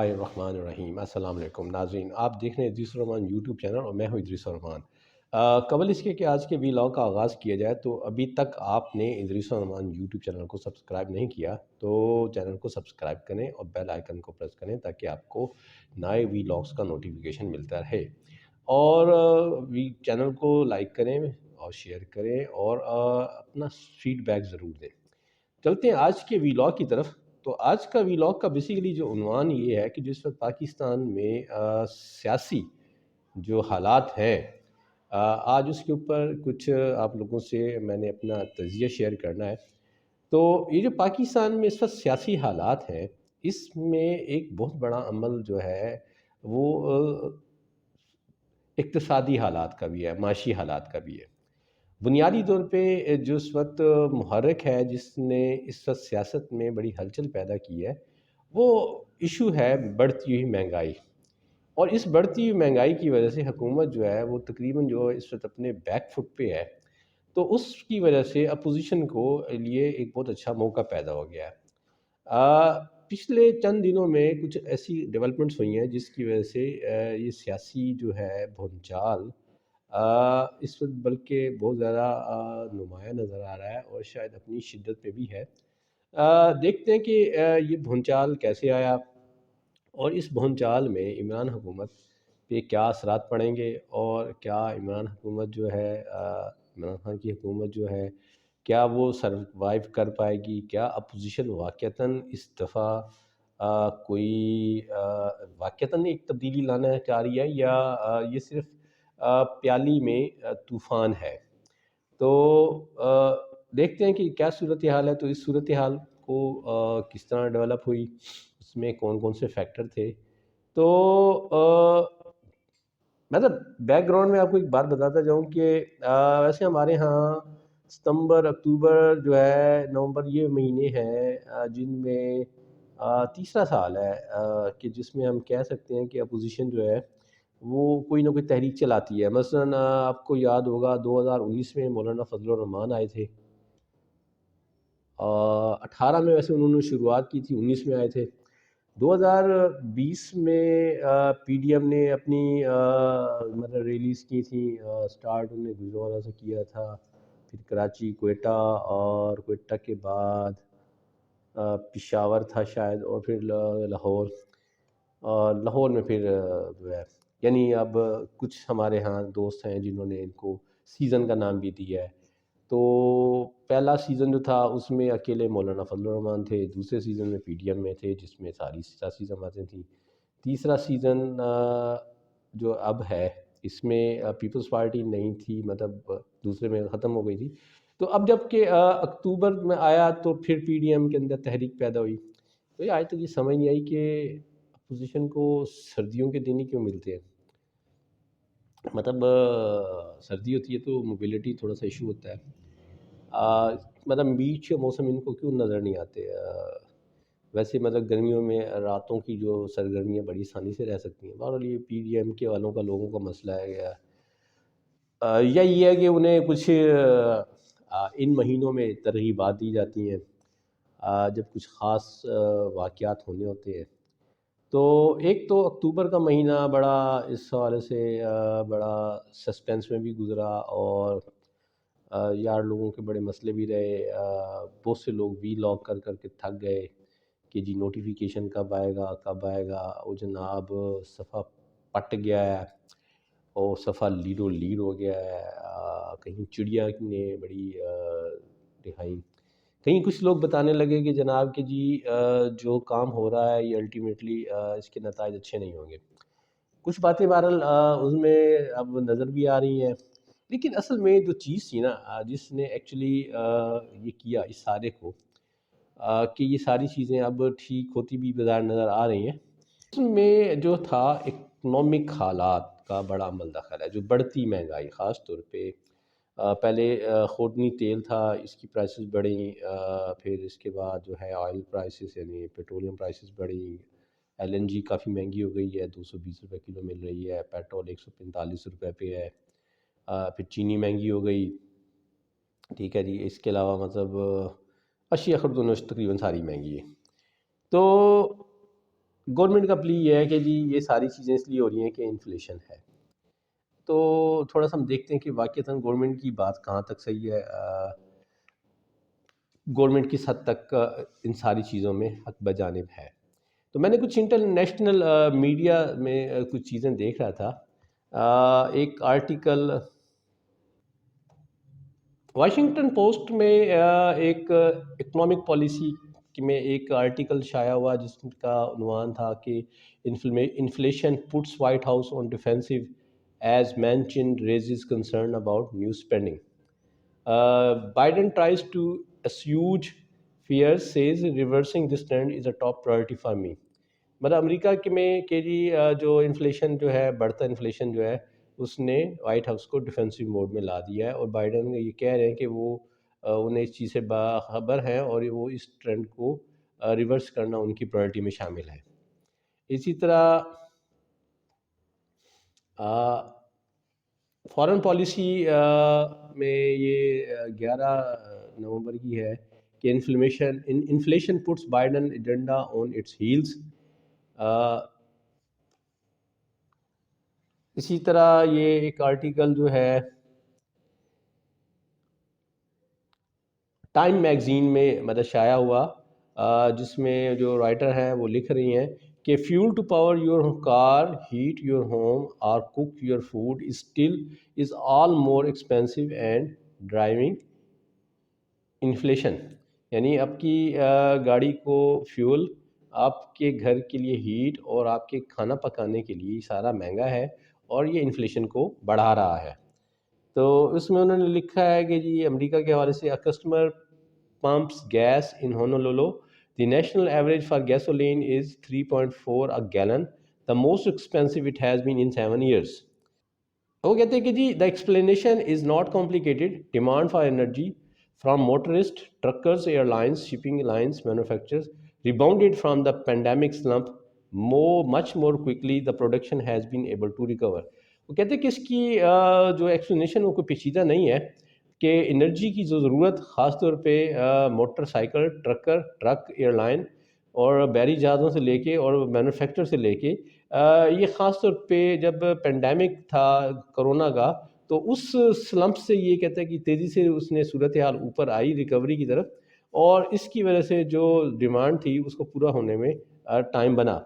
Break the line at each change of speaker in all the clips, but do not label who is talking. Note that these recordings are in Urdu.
اللہ الرحمن الرحیم۔ السلام علیکم ناظرین، آپ دیکھ رہے ہیں ادریس الرحمان یوٹیوب چینل اور میں ہوں ادریس الرحمان۔ قبل اس کے کہ آج کے ویلاگ کا آغاز کیا جائے تو ابھی تک آپ نے ادریس الرحمان یوٹیوب چینل کو سبسکرائب نہیں کیا تو چینل کو سبسکرائب کریں اور بیل آئیکن کو پریس کریں تاکہ آپ کو نئے ویلاگس کا نوٹیفیکیشن ملتا رہے، اور چینل کو لائک کریں اور شیئر کریں اور اپنا فیڈ بیک ضرور دیں۔ چلتے ہیں آج کے ویلاگ کی طرف۔ تو آج کا ویلاگ کا بیسیکلی جو عنوان یہ ہے کہ جس وقت پاکستان میں سیاسی جو حالات ہیں، آج اس کے اوپر کچھ آپ لوگوں سے میں نے اپنا تجزیہ شیئر کرنا ہے۔ تو یہ جو پاکستان میں اس وقت سیاسی حالات ہیں، اس میں ایک بہت بڑا عمل جو ہے وہ اقتصادی حالات کا بھی ہے، معاشی حالات کا بھی ہے۔ بنیادی طور پہ جو اس وقت محرک ہے جس نے اس وقت سیاست میں بڑی ہلچل پیدا کی ہے، وہ ایشو ہے بڑھتی ہوئی مہنگائی۔ اور اس بڑھتی ہوئی مہنگائی کی وجہ سے حکومت جو ہے وہ تقریباً جو اس وقت اپنے بیک فٹ پہ ہے، تو اس کی وجہ سے اپوزیشن کو لیے ایک بہت اچھا موقع پیدا ہو گیا ہے۔ پچھلے چند دنوں میں کچھ ایسی ڈیولپمنٹس ہوئی ہیں جس کی وجہ سے یہ سیاسی جو ہے بھونچال اس وقت بلکہ بہت زیادہ نمایاں نظر آ رہا ہے اور شاید اپنی شدت پہ بھی ہے۔ دیکھتے ہیں کہ یہ بھونچال کیسے آیا اور اس بھونچال میں عمران حکومت پہ کیا اثرات پڑیں گے، اور کیا عمران حکومت جو ہے عمران خان کی حکومت جو ہے کیا وہ سروائیو کر پائے گی، کیا اپوزیشن واقعتاً اس دفعہ کوئی واقعتاً ایک تبدیلی لانا چاہ رہی ہے، یا یہ صرف پیالی میں طوفان ہے۔ تو دیکھتے ہیں کہ کیا صورتحال ہے۔ تو اس صورتحال کو کس طرح ڈیولپ ہوئی، اس میں کون کون سے فیکٹر تھے۔ تو مطلب بیک گراؤنڈ میں آپ کو ایک بات بتاتا جاؤں کہ ویسے ہمارے ہاں ستمبر، اکتوبر جو ہے، نومبر، یہ مہینے ہیں جن میں تیسرا سال ہے کہ جس میں ہم کہہ سکتے ہیں کہ اپوزیشن جو ہے وہ کوئی نہ کوئی تحریک چلاتی ہے۔ مثلاً آپ کو یاد ہوگا 2019 میں مولانا فضل الرحمان آئے تھے، 18 میں ویسے انہوں نے شروعات کی تھی، 19 میں آئے تھے۔ 2020 میں پی ڈی ایم نے اپنی مطلب ریلیز کی تھی، سٹارٹ انہوں نے گجرانوالہ سے کیا تھا، پھر کراچی، کوئٹہ، اور کوئٹہ کے بعد پشاور تھا شاید، اور پھر لاہور، اور لاہور میں پھر جو ہے یعنی اب کچھ ہمارے ہاں دوست ہیں جنہوں نے ان کو سیزن کا نام بھی دیا ہے۔ تو پہلا سیزن جو تھا اس میں اکیلے مولانا فضل الرحمان تھے، دوسرے سیزن میں پی ڈی ایم میں تھے جس میں ساری سیاسی جماعتیں تھیں، تیسرا سیزن جو اب ہے اس میں پیپلز پارٹی نہیں تھی، مطلب دوسرے میں ختم ہو گئی تھی۔ تو اب جب کہ اکتوبر میں آیا تو پھر پی ڈی ایم کے اندر تحریک پیدا ہوئی۔ تو یہ آج تک یہ سمجھ نہیں آئی کہ اپوزیشن کو سردیوں کے دن ہی کیوں ملتے ہیں۔ مطلب سردی ہوتی ہے تو موبیلٹی تھوڑا سا ایشو ہوتا ہے، مطلب بیچ کے موسم ان کو کیوں نظر نہیں آتے۔ ویسے مطلب گرمیوں میں راتوں کی جو سرگرمیاں بڑی آسانی سے رہ سکتی ہیں، بہرحال یہ پی ڈی ایم کے والوں کا لوگوں کا مسئلہ ہے، یا یہ ہے کہ انہیں کچھ ان مہینوں میں ترغیبات دی جاتی ہیں جب کچھ خاص واقعات ہونے ہوتے ہیں۔ تو ایک تو اکتوبر کا مہینہ بڑا اس حوالے سے بڑا سسپینس میں بھی گزرا، اور یار لوگوں کے بڑے مسئلے بھی رہے، بہت سے لوگ وی لاگ کر کر کے تھک گئے کہ جی نوٹیفیکیشن کب آئے گا کب آئے گا، وہ جناب صفحہ پٹ گیا ہے اور صفحہ لیڈو لیڈ ہو گیا ہے، کہیں چڑیا نے بڑی دکھائی، کہیں کچھ لوگ بتانے لگے کہ جناب کہ جی جو کام ہو رہا ہے یہ الٹیمیٹلی اس کے نتائج اچھے نہیں ہوں گے۔ کچھ باتیں بہرحال اس میں اب نظر بھی آ رہی ہیں، لیکن اصل میں جو چیز تھی نا جس نے ایکچولی یہ کیا اس سارے کو کہ یہ ساری چیزیں اب ٹھیک ہوتی بھی بظاہر نظر آ رہی ہیں، اس میں جو تھا اکنامک حالات کا بڑا عمل دخل ہے، جو بڑھتی مہنگائی، خاص طور پہ پہلے خوردنی تیل تھا، اس کی پرائسز بڑھیں، پھر اس کے بعد جو ہے آئل پرائسز یعنی پیٹرولیم پرائسز بڑھیں، ایل این جی کافی مہنگی ہو گئی ہے، 220 روپے کلو مل رہی ہے، پیٹرول 145 روپے پہ ہے، پھر چینی مہنگی ہو گئی، ٹھیک ہے جی، اس کے علاوہ مطلب اشیاء خرد و نوش تقریباً ساری مہنگی ہے۔ تو گورنمنٹ کا پلی یہ ہے کہ جی یہ ساری چیزیں اس لیے ہو رہی ہیں کہ انفلیشن ہے. تو تھوڑا سا ہم دیکھتے ہیں کہ واقعتاً گورنمنٹ کی بات کہاں تک صحیح ہے، گورنمنٹ کس حد تک ان ساری چیزوں میں حق بجانب ہے. تو میں نے کچھ انٹرنیشنل میڈیا میں کچھ چیزیں دیکھ رہا تھا. ایک آرٹیکل واشنگٹن پوسٹ میں ایک اکنامک پالیسی میں ایک آرٹیکل شائع ہوا جس کا عنوان تھا کہ inflation puts White House on defensive as mention raises concern about new spending. Biden tries to assuage fears, says reversing this trend is a top priority for me. مطلب امریکہ کے میں کہ جی جو انفلیشن جو ہے، بڑھتا انفلیشن جو ہے، اس نے وائٹ ہاؤس کو ڈیفینسو موڈ میں لا دیا ہے، اور بائیڈن یہ کہہ رہے ہیں کہ وہ انہیں اس چیز سے باخبر ہیں اور وہ اس ٹرینڈ کو ریورس کرنا ان کی پرائرٹی میں شامل ہے. اسی طرح فارن پالیسی میں یہ 11 نومبر کی ہے کہ inflation puts Biden agenda on its heels. اسی طرح یہ ایک آرٹیکل جو ہے ٹائم میگزین میں مطلب شائع ہوا، جس میں جو رائٹر ہیں وہ لکھ رہی ہیں کہ fuel to power your car, heat your home اور cook your food is all more expensive and driving inflation. یعنی آپ کی گاڑی کو فیول، آپ کے گھر کے لیے ہیٹ اور آپ کے کھانا پکانے کے لیے سارا مہنگا ہے، اور یہ انفلیشن کو بڑھا رہا ہے. تو اس میں انہوں نے لکھا ہے کہ جی امریکہ کے حوالے سے customer pumps gas in Honolulu, the national average for gasoline is 3.4 a gallon, the most expensive it has been in 7 years. وہ کہتے ہیں کہ جی the explanation is not complicated. Demand for energy from motorists, truckers, airlines, shipping lines, manufacturers rebounded from the pandemic slump much more quickly. The production has been able to recover. وہ کہتے ہیں کہ اس کی جو ایکسپلینیشن وہ کوئی پیچیدہ نہیں ہے کہ انرجی کی جو ضرورت خاص طور پہ motorcycle, truck, airline اور بحری جہازوں سے لے کے اور مینوفیکچر سے لے کے یہ خاص طور پہ جب پینڈیمک تھا کرونا کا، تو اس سلمپ سے یہ کہتا ہے کہ تیزی سے اس نے صورتحال اوپر آئی ریکوری کی طرف، اور اس کی وجہ سے جو ڈیمانڈ تھی اس کو پورا ہونے میں ٹائم بنا.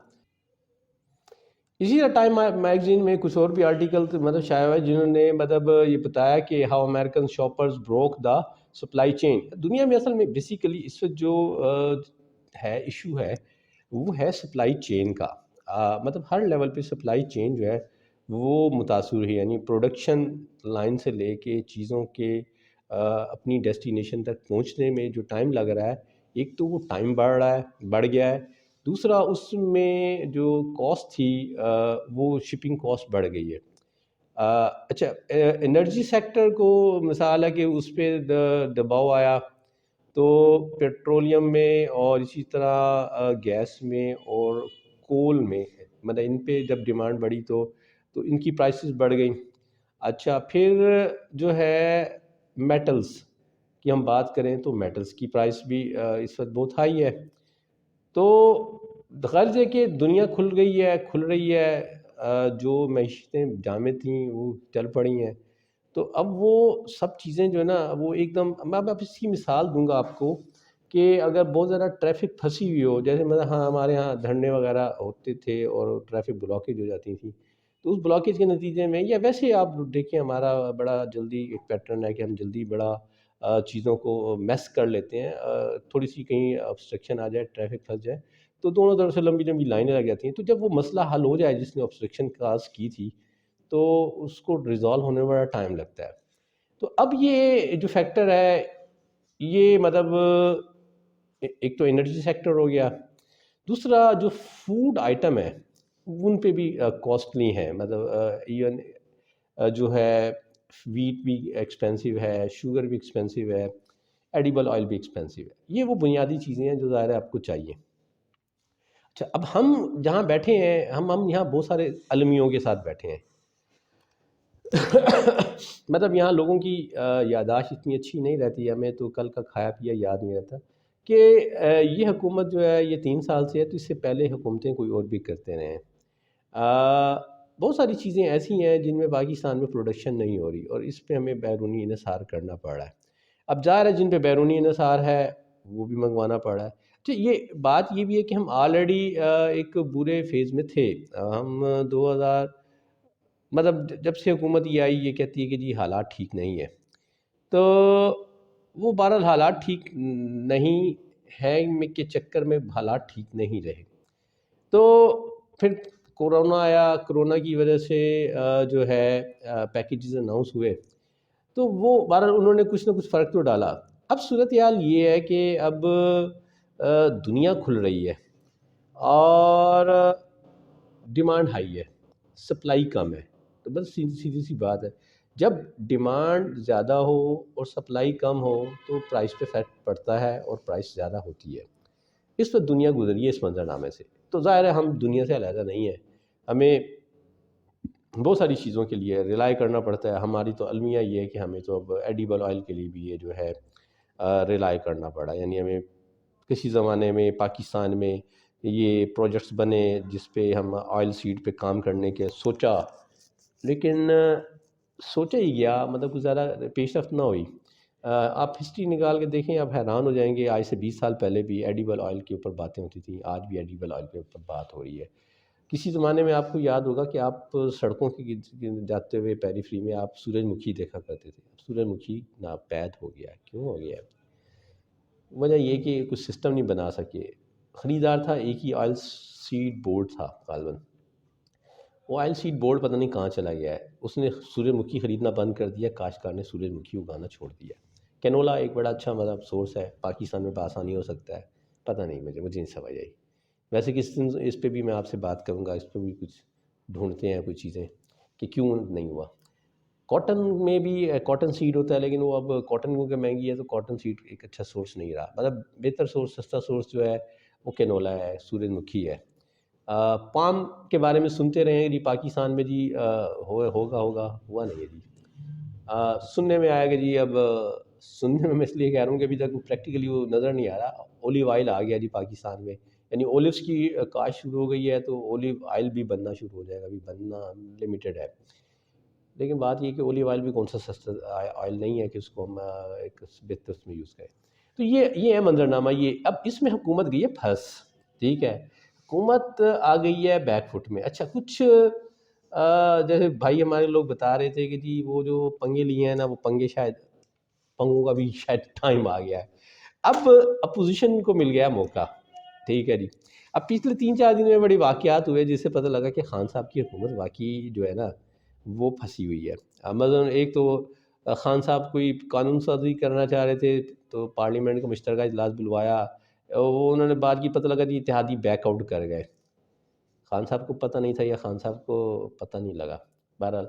اسی طرح ٹائم میگزین میں کچھ اور بھی آرٹیکل مطلب شائع ہوئے جنہوں نے مطلب یہ بتایا کہ how American shoppers broke the supply chain. دنیا میں اصل میں بیسیکلی اس وقت جو ہے ایشو ہے وہ ہے سپلائی چین کا. مطلب ہر لیول پہ سپلائی چین جو ہے وہ متاثر ہے، یعنی پروڈکشن لائن سے لے کے چیزوں کے اپنی ڈیسٹینیشن تک پہنچنے میں جو ٹائم لگ رہا ہے، ایک تو وہ ٹائم بڑھ گیا ہے، دوسرا اس میں جو کاسٹ تھی وہ شپنگ کاسٹ بڑھ گئی ہے. اچھا، انرجی سیکٹر کو مثال ہے کہ اس پہ دباؤ آیا، تو پیٹرولیم میں اور اسی طرح گیس میں اور کول میں مطلب ان پہ جب ڈیمانڈ بڑھی تو ان کی پرائسز بڑھ گئیں. اچھا، پھر جو ہے میٹلز کی ہم بات کریں تو میٹلز کی پرائس بھی اس وقت بہت ہائی ہے. تو غرض ہے کہ دنیا کھل رہی ہے، جو معیشتیں جامد تھیں وہ چل پڑی ہیں. تو اب وہ سب چیزیں جو ہے نا وہ ایک دم، میں اب اس کی مثال دوں گا آپ کو کہ اگر بہت زیادہ ٹریفک پھنسی ہوئی ہو، جیسے مطلب ہمارے ہاں دھرنے وغیرہ ہوتے تھے اور ٹریفک بلاکیج ہو جاتی تھی، تو اس بلاکیج کے نتیجے میں یا ویسے آپ دیکھیں ہمارا بڑا جلدی ایک پیٹرن ہے کہ ہم جلدی بڑا چیزوں کو میس کر لیتے ہیں، تھوڑی سی کہیں obstruction آ جائے، ٹریفک پھنس جائے تو دونوں طرف سے لمبی لمبی لائنیں لگ جاتی ہیں. تو جب وہ مسئلہ حل ہو جائے جس نے obstruction کاز کی تھی تو اس کو ریزالو ہونے میں بڑا ٹائم لگتا ہے. تو اب یہ جو فیکٹر ہے یہ مطلب ایک تو انرجی سیکٹر ہو گیا، دوسرا جو فوڈ آئٹم ہے ان پہ بھی کاسٹلی ہیں. مطلب ایون جو ہے ویٹ بھی ایکسپینسو ہے، شوگر بھی ایکسپینسو ہے، ایڈیبل آئل بھی ایکسپینسو ہے. یہ وہ بنیادی چیزیں ہیں جو ظاہر ہے آپ کو چاہیے. اچھا، اب ہم جہاں بیٹھے ہیں ہم یہاں بہت سارے المیوں کے ساتھ بیٹھے ہیں. مطلب یہاں لوگوں کی یادداشت اتنی اچھی نہیں رہتی ہے، ہمیں تو کل کا کھایا پیا یاد نہیں رہتا کہ یہ حکومت جو ہے یہ 3 سال سے ہے، تو اس سے پہلے حکومتیں کوئی اور بھی کرتے رہے ہیں۔ بہت ساری چیزیں ایسی ہیں جن میں پاکستان میں پروڈکشن نہیں ہو رہی، اور اس پہ ہمیں بیرونی انحصار کرنا پڑ رہا ہے۔ اب ظاہر ہے جن پہ بیرونی انحصار ہے وہ بھی منگوانا پڑ رہا ہے۔ تو یہ بات یہ بھی ہے کہ ہم آلریڈی ایک برے فیز میں تھے۔ ہم 2000 مطلب جب سے حکومت یہ آئی یہ کہتی ہے کہ جی حالات ٹھیک نہیں ہے، تو وہ بہرحال حالات ٹھیک نہیں ہیں کے چکر میں حالات ٹھیک نہیں رہے۔ تو پھر کورونا آیا، کورونا کی وجہ سے جو ہے پیکیجز اناؤنس ہوئے، تو وہ بہرحال انہوں نے کچھ نہ کچھ فرق تو ڈالا۔ اب صورتحال یہ ہے کہ اب دنیا کھل رہی ہے اور ڈیمانڈ ہائی ہے، سپلائی کم ہے، تو بس سیدھی سی بات ہے، جب ڈیمانڈ زیادہ ہو اور سپلائی کم ہو تو پرائس پہ فرق پڑتا ہے اور پرائس زیادہ ہوتی ہے۔ اس وقت دنیا گزری ہے اس منظرنامے سے، تو ظاہر ہے ہم دنیا سے علیحدہ نہیں ہیں، ہمیں بہت ساری چیزوں کے لیے ریلائی کرنا پڑتا ہے۔ ہماری تو المیہ یہ ہے کہ ہمیں تو اب ایڈیبل آئل کے لیے بھی یہ جو ہے ریلائی کرنا پڑا، یعنی ہمیں کسی زمانے میں پاکستان میں یہ پروجیکٹس بنے جس پہ ہم آئل سیڈ پہ کام کرنے کے سوچا، لیکن سوچا ہی گیا، مطلب کچھ زیادہ پیش رفت نہ ہوئی۔ آپ ہسٹری نکال کے دیکھیں، آپ حیران ہو جائیں گے، آج سے 20 سال پہلے بھی ایڈیبل آئل کے اوپر باتیں ہوتی تھیں، آج بھی ایڈیبل آئل کے اوپر بات ہو رہی ہے۔ کسی زمانے میں آپ کو یاد ہوگا کہ آپ سڑکوں کی جاتے ہوئے پیری فری میں آپ سورج مکھی دیکھا کرتے تھے، سورج مکھی ناپید ہو گیا ہے۔ کیوں ہو گیا ہے؟ وجہ یہ کہ کچھ سسٹم نہیں بنا سکے۔ خریدار تھا ایک ہی، آئل سیڈ بورڈ تھا غالباً، وہ آئل سیڈ بورڈ پتہ نہیں کہاں چلا گیا ہے، اس نے سورج مکھی خریدنا بند کر دیا، کاشتکار نے سورج مکھی اگانا چھوڑ دیا۔ کینولا ایک بڑا اچھا مطلب سورس ہے، پاکستان میں بآسانی ہو سکتا ہے، پتہ نہیں مجھے نہیں سمجھ آئی۔ ویسے کس دن اس پہ بھی میں آپ سے بات کروں گا، اس پہ بھی کچھ ڈھونڈتے ہیں کچھ چیزیں کہ کیوں نہیں ہوا۔ کاٹن میں بھی کاٹن سیڈ ہوتا ہے، لیکن وہ اب کاٹن کیونکہ مہنگی ہے تو کاٹن سیڈ ایک اچھا سورس نہیں رہا، مطلب بہتر سورس، سستا سورس جو ہے وہ کینولا ہے، سورج مکھی ہے۔ پام کے بارے میں سنتے رہے ہیں جی پاکستان میں جی ہوگا ہوا نہیں ہے جی۔ سننے میں آیا کہ جی اب سننے میں اس لیے کہہ رہا ہوں کہ ابھی تک پریکٹیکلی وہ نظر نہیں آ رہا، اولیو آئل آ گیا جی پاکستان میں، یعنی اولیوز کی کاشت شروع ہو گئی ہے، تو اولیو آئل بھی بننا شروع ہو جائے گا، ابھی بننا لمیٹڈ ہے۔ لیکن بات یہ کہ اولیو آئل بھی کون سا سستا آئل نہیں ہے کہ اس کو ہم ایک بہتر اس میں یوز کریں۔ تو یہ ہے منظرنامہ۔ یہ اب اس میں حکومت گئی ہے پھنس، ٹھیک ہے، حکومت آ گئی ہے بیک فٹ میں۔ اچھا کچھ جیسے بھائی ہمارے لوگ بتا رہے تھے کہ جی وہ جو پنگے لیے ہیں نا، وہ پنگے شاید پنگوں کا بھی شاید ٹائم آ گیا ہے، اب اپوزیشن کو مل گیا موقع، ٹھیک ہے جی۔ اب پچھلے 3-4 دن میں بڑی واقعات ہوئے جس سے پتہ لگا کہ خان صاحب کی حکومت واقعی جو ہے نا وہ پھنسی ہوئی ہے۔ مثلاً ایک تو خان صاحب کوئی قانون سازی کرنا چاہ رہے تھے تو پارلیمنٹ کا مشترکہ اجلاس بلوایا، وہ انہوں نے بعد کی پتہ لگا جی اتحادی بیک آؤٹ کر گئے، خان صاحب کو پتہ نہیں تھا یا خان صاحب کو پتہ نہیں لگا، بہرحال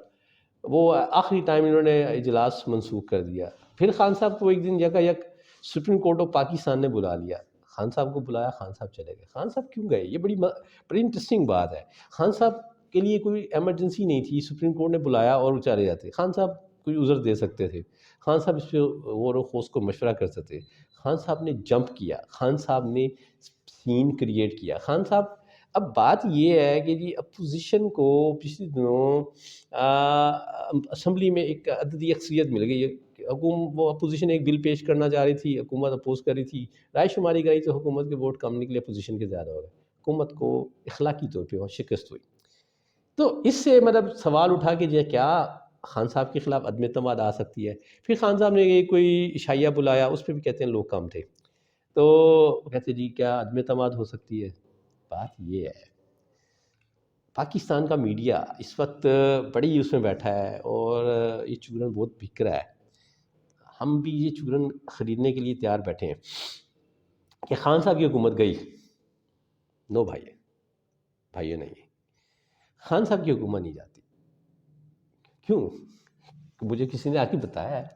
وہ آخری ٹائم انہوں نے اجلاس منسوخ کر دیا۔ پھر خان صاحب کو ایک دن یک سپریم کورٹ آف پاکستان نے بلا لیا، خان صاحب کو بلایا، خان صاحب چلے گئے۔ خان صاحب کیوں گئے؟ یہ بڑی انٹرسٹنگ بات ہے۔ خان صاحب کے لیے کوئی ایمرجنسی نہیں تھی، سپریم کورٹ نے بلایا اور وہ چلے جاتے، خان صاحب کوئی عذر دے سکتے تھے، خان صاحب اس پہ غور و خوض کو مشورہ کر سکتے، خان صاحب نے جمپ کیا، خان صاحب نے سین کریٹ کیا، خان صاحب۔ اب بات یہ ہے کہ جی اپوزیشن کو پچھلے دنوں اسمبلی میں ایک عددی اکثریت مل گئی ہے، وہ اپوزیشن ایک بل پیش کرنا چاہ رہی تھی، حکومت اپوز کر رہی تھی، رائے شماری کرائی تو حکومت کے ووٹ کم نکلے، اپوزیشن کے زیادہ ہو گئے، حکومت کو اخلاقی طور پہ وہ شکست ہوئی۔ تو اس سے مطلب سوال اٹھا کہ جی کیا خان صاحب کے خلاف عدم اعتماد آ سکتی ہے؟ پھر خان صاحب نے کوئی عشائیہ بلایا، اس پہ بھی کہتے ہیں لوگ کم تھے، تو کہتے جی کیا عدم اعتماد ہو سکتی ہے؟ بات یہ ہے پاکستان کا میڈیا اس وقت بڑی اس میں بیٹھا ہے اور یہ چورن بہت بک رہا ہے، ہم بھی یہ چورن خریدنے کے لیے تیار بیٹھے ہیں کہ خان صاحب کی حکومت گئی، نو بھائیوں نہیں، خان صاحب کی حکومت نہیں جاتی۔ کیوں؟ مجھے کسی نے آ کے بتایا ہے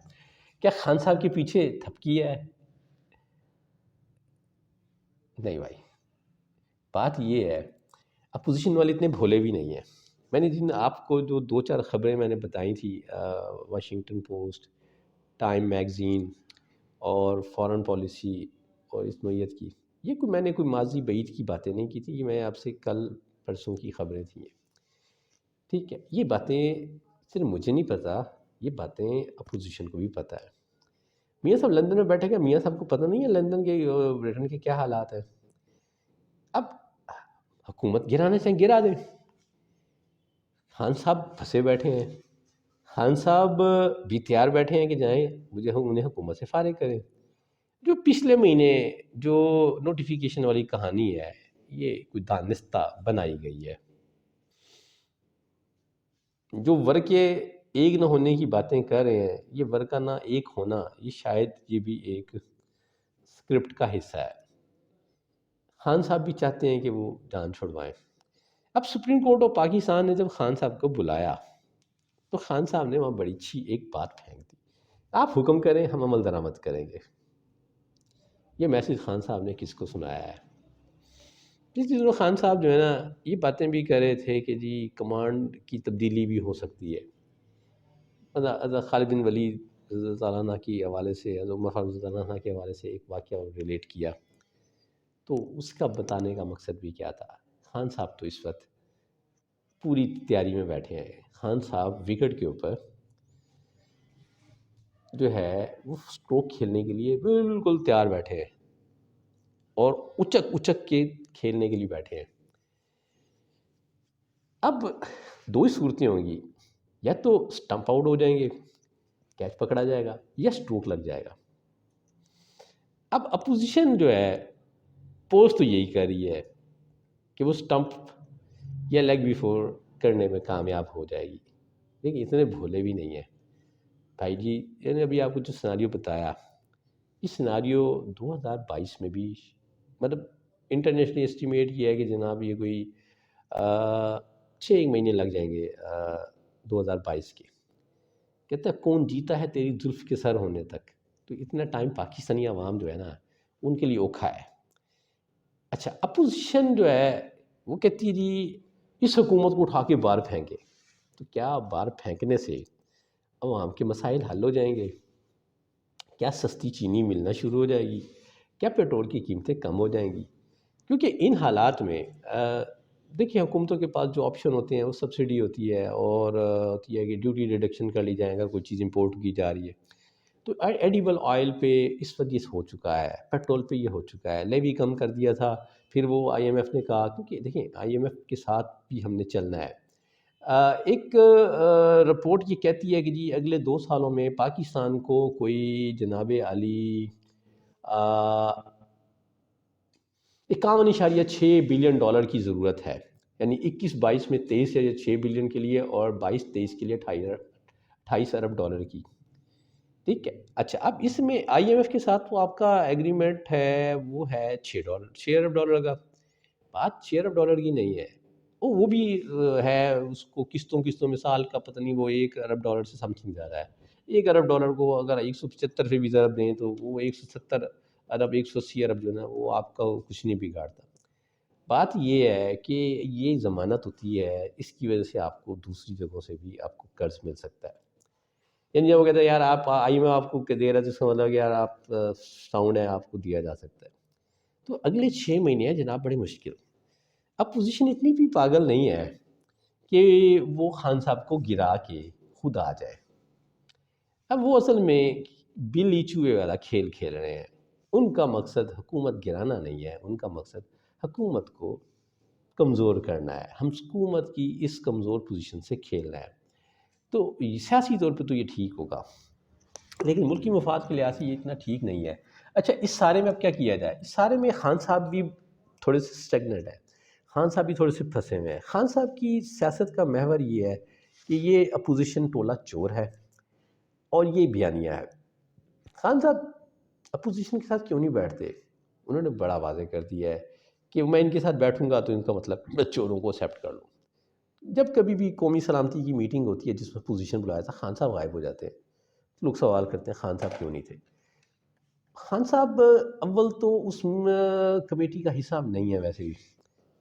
کیا خان صاحب کے پیچھے تھپکی ہے؟ نہیں بھائی، بات یہ ہے اپوزیشن والے اتنے بھولے بھی نہیں ہیں۔ میں نے جن آپ کو جو 2-4 خبریں میں نے بتائی تھی، واشنگٹن پوسٹ، ٹائم میگزین اور فارن پالیسی اور اس نوعیت کی، یہ میں نے کوئی ماضی بعید کی باتیں نہیں کی تھی، یہ میں آپ سے کل پرسوں کی خبریں تھیں، ٹھیک ہے. یہ باتیں صرف مجھے نہیں پتہ، یہ باتیں اپوزیشن کو بھی پتہ ہے. میاں صاحب لندن میں بیٹھے گا، میاں صاحب کو پتہ نہیں ہے لندن کے برٹن کے کیا حالات ہیں. اب حکومت گرانا چاہیں گرا دیں. خان صاحب پھنسے بیٹھے ہیں، خان صاحب بھی تیار بیٹھے ہیں کہ جائیں مجھے انہیں حکومت سے فارغ کریں. جو پچھلے مہینے جو نوٹیفیکیشن والی کہانی ہے، یہ کوئی دانستہ بنائی گئی ہے. جو ورک کے ایک نہ ہونے کی باتیں کر رہے ہیں، یہ ورک کا نہ ایک ہونا، یہ شاید یہ بھی ایک اسکرپٹ کا حصہ ہے. خان صاحب بھی چاہتے ہیں کہ وہ جان چھڑوائیں. اب سپریم کورٹ آف پاکستان نے جب خان صاحب کو بلایا تو خان صاحب نے وہاں بڑی اچھی ایک بات پھینک دی، آپ حکم کریں ہم عمل درآمد کریں گے. یہ میسج خان صاحب نے کس کو سنایا ہے؟ جس چیز میں خان صاحب جو ہے نا یہ باتیں بھی کر رہے تھے کہ جی کمانڈ کی تبدیلی بھی ہو سکتی ہے. حضرت خالد بن ولید رضی اللہ تعالیٰ عنہ کے حوالے سے، حضرت عمر فاروق رضی اللہ عنہ کے حوالے سے ایک واقعہ ریلیٹ کیا، تو اس کا بتانے کا مقصد بھی کیا تھا. خان صاحب تو اس وقت پوری تیاری میں بیٹھے ہیں. خان صاحب وکٹ کے اوپر جو ہے وہ سٹروک کھیلنے کے لیے بالکل تیار بیٹھے ہیں، اور اچک اچک کے کھیلنے کے لیے بیٹھے ہیں. اب دو ہی صورتیں ہوں گی، یا تو سٹمپ آؤٹ ہو جائیں گے، کیچ پکڑا جائے گا، یا سٹروک لگ جائے گا. اب اپوزیشن جو ہے پوز تو یہی کر رہی ہے کہ وہ سٹمپ یا لیگ بیفور کرنے میں کامیاب ہو جائے گی، لیکن اتنے بھولے بھی نہیں ہیں بھائی جی. میں نے ابھی آپ کو جو سناریو بتایا، اس سناریو 2022 میں بھی مطلب انٹرنیشنل اسٹیمیٹ یہ ہے کہ جناب یہ کوئی 6 مہینے لگ جائیں گے 2022 کے. کہتا ہے کون جیتا ہے تیری زلف کے سر ہونے تک. تو اتنا ٹائم پاکستانی عوام جو ہے نا ان کے لیے اوکھا ہے. اچھا اپوزیشن جو ہے وہ کہتی ہے جی اس حکومت کو اٹھا کے باہر پھینکے. تو کیا باہر پھینکنے سے عوام کے مسائل حل ہو جائیں گے؟ کیا سستی چینی ملنا شروع ہو جائے گی؟ کیا پیٹرول کی قیمتیں کم ہو جائیں گی؟ کیونکہ ان حالات میں دیکھیں حکومتوں کے پاس جو آپشن ہوتے ہیں وہ سبسڈی ہوتی ہے، اور ہوتی ہے کہ ڈیوٹی ریڈکشن کر لی جائے گا کوئی چیز امپورٹ کی جا رہی ہے. تو ایڈیبل آئل پہ اس وقت یہ ہو چکا ہے، پیٹرول پہ یہ ہو چکا ہے. لیوی کم کر دیا تھا، پھر وہ آئی ایم ایف نے کہا، کیونکہ دیکھیں آئی ایم ایف کے ساتھ بھی ہم نے چلنا ہے. ایک رپورٹ یہ کہتی ہے کہ جی اگلے 2 سالوں میں پاکستان کو کوئی جناب علی 51.6 بلین ڈالر کی ضرورت ہے، یعنی 21-22 میں 23 یا 6 بلین کے لیے، اور 22-23 کے لیے 28 ارب ڈالر کی. ٹھیک ہے. اچھا اب اس میں آئی ایم ایف کے ساتھ وہ آپ کا ایگریمنٹ ہے وہ ہے 6 ارب ڈالر کا. بات 6 ارب ڈالر کی نہیں ہے، وہ بھی ہے اس کو قسطوں مثال کا پتہ نہیں، وہ 1 ارب ڈالر سے سم تھنگ زیادہ ہے. 1 ارب ڈالر کو اگر 175 سے بھی ضرب دیں تو وہ 170 ارب 180 ارب جو ہے نا وہ آپ کا کچھ نہیں بگاڑتا. بات یہ ہے کہ یہ ضمانت ہوتی ہے، اس کی وجہ سے آپ کو دوسری جگہوں سے بھی آپ کو قرض مل سکتا ہے. یعنی جب وہ کہتے ہیں یار آپ آئی میں آپ کو دے رہا ہے تو اس کا مطلب کہ یار آپ ساؤنڈ ہے، آپ کو دیا جا سکتا ہے. تو اگلے 6 مہینے ہیں جناب بڑے مشکل. اب پوزیشن اتنی بھی پاگل نہیں ہے کہ وہ خان صاحب کو گرا کے خود آ جائے. اب وہ اصل میں بلی چوہے والا کھیل کھیل رہے ہیں. ان کا مقصد حکومت گرانا نہیں ہے، ان کا مقصد حکومت کو کمزور کرنا ہے. ہم حکومت کی اس کمزور پوزیشن سے کھیلنا ہے. تو سیاسی طور پہ تو یہ ٹھیک ہوگا، لیکن ملکی مفاد کے لحاظ سے یہ اتنا ٹھیک نہیں ہے. اچھا اس سارے میں اب کیا کیا جائے؟ اس سارے میں خان صاحب بھی تھوڑے سے اسٹیگنٹ ہیں، خان صاحب بھی تھوڑے سے پھنسے ہوئے ہیں. خان صاحب کی سیاست کا محور یہ ہے کہ یہ اپوزیشن ٹولہ چور ہے اور یہ بیانیہ ہے. خان صاحب اپوزیشن کے ساتھ کیوں نہیں بیٹھتے؟ انہوں نے بڑا واضح کر دیا ہے کہ میں ان کے ساتھ بیٹھوں گا تو ان کا مطلب میں چوروں کو ایکسیپٹ کر لوں. جب کبھی بھی قومی سلامتی کی میٹنگ ہوتی ہے جس میں پوزیشن بلایا تھا، خان صاحب غائب ہو جاتے ہیں. لوگ سوال کرتے ہیں خان صاحب کیوں نہیں تھے. خان صاحب اول تو اس کمیٹی کا حصہ نہیں ہے. ویسے بھی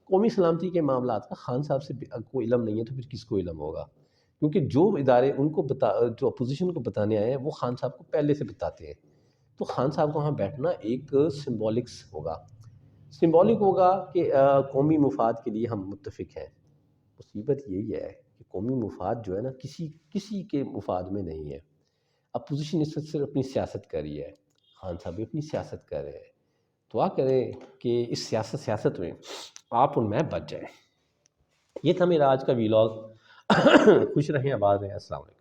قومی سلامتی کے معاملات کا خان صاحب سے کوئی علم نہیں ہے تو پھر کس کو علم ہوگا؟ کیونکہ جو ادارے ان کو جو اپوزیشن کو بتانے آئے ہیں وہ خان صاحب کو پہلے سے بتاتے ہیں. تو خان صاحب کا وہاں بیٹھنا ایک سمبولک ہوگا کہ قومی مفاد کے لیے ہم متفق ہیں. مصیبت یہی ہے کہ قومی مفاد جو ہے نا کسی کے مفاد میں نہیں ہے. اپوزیشن اس وقت صرف اپنی سیاست کر رہی ہے، خان صاحب بھی اپنی سیاست کر رہے ہیں. دعا کریں کہ اس سیاست میں آپ اور میں بچ جائیں. یہ تھا میرا آج کا ویلاگ. خوش رہیں، آباد رہیں. السلام علیکم.